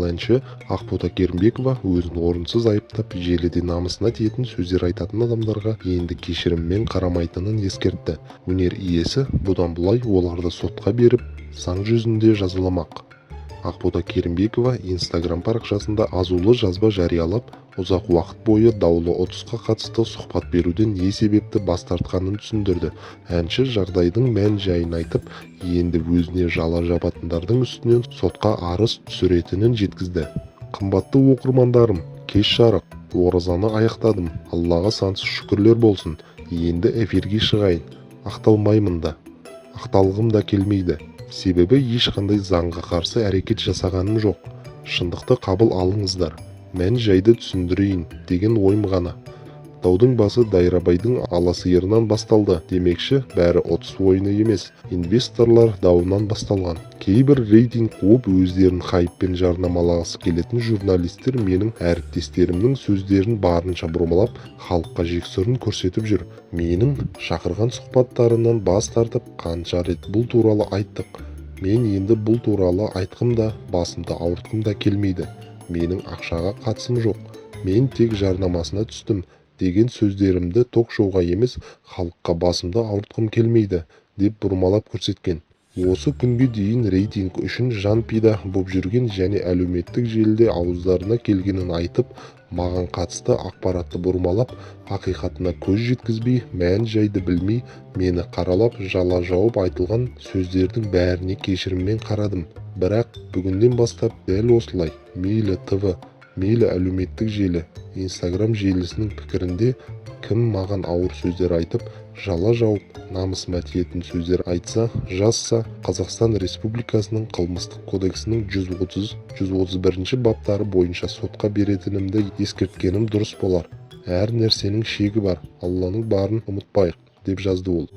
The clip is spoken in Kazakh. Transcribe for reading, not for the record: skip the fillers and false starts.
әнші Ақбота Керімбекова өзін орынсыз айыптап, желіде намысына тиетін сөздер айтатын адамдарға енді кешіріммен қарамайтынын ескертті. Өнер иесі бұдан былай оларды сотқа беріп, заң жүзінде жазаламақ. Ақбота Керімбекова Instagram парақшасында азулы жазба жариялап, ұзақ уақыт бойы даулы ұтысқа қатысты сұхбат беруден не себепті бас тартқанын түсіндірді. Әнші жағдайдың мән-жайын айтып, енді өзіне жала жабатындардың үстінен сотқа арыз түсіретінін жеткізді. Қымбатты оқырмандарым, кеш жарық, оразаны аяқтадым. Аллаға сансыз шүкірлер болсын. Енді эфирге шығайын. Ақталмаймын да, ақталғым да келмейді. Себебі ешқандай заңға қарсы әрекет жасағаным жоқ. Шындықты қабыл алыңыздар. Мән-жайды түсіндірейін деген ойым ғана. Даудың басы Дайрабайдың ала сиырынан басталды демекші, бәрі ұтыс ойыны емес, инвесторлар дауынан басталған. Кейбір рейтинг қуып өздерін хайппен жарнамалағысы келетін журналистер менің әріптестерімнің сөздерін барынша бұрмалап, халыққа жексұрын көрсетіп жүр. Менің шақырған сұхбаттарынан бас тартып, қанша рет бұл туралы айттық. Мен енді бұл туралы айтқым да, басымды ауыртқым да келмейді. Менің ақшаға қатысым жоқ. Мен тек жарнамасына түстім деген сөздерімді ток-шоуға емес, халыққа басымды ауыртқым келмейді деп бұрмалап көрсеткен. Осы күнге дейін рейтинг үшін жан пида боп жүрген және әлеуметтік желіде ауыздарына келгенін айтып, маған қатысты ақпаратты бұрмалап, ақиқатына көз жеткізбей, мән-жайды білмей, мені қаралап, жала жауып айтылған сөздердің бәріне кешіріммен қарадым. Бірақ бүгіннен бастап дәл осылай, мейлі ТВ, мейлі әлеуметтік желі, Instagram желісінің пікірінде кім маған ауыр сөздер айтып, жала жауып, намысыма тиетін сөздер айтса, жазса, Қазақстан Республикасының қылмыстық кодексінің 130-131 баптары бойынша сотқа беретінімді ескерткенім дұрыс болар. Әр нәрсенің шегі бар, Алланың барын ұмытпайық, деп жазды ол.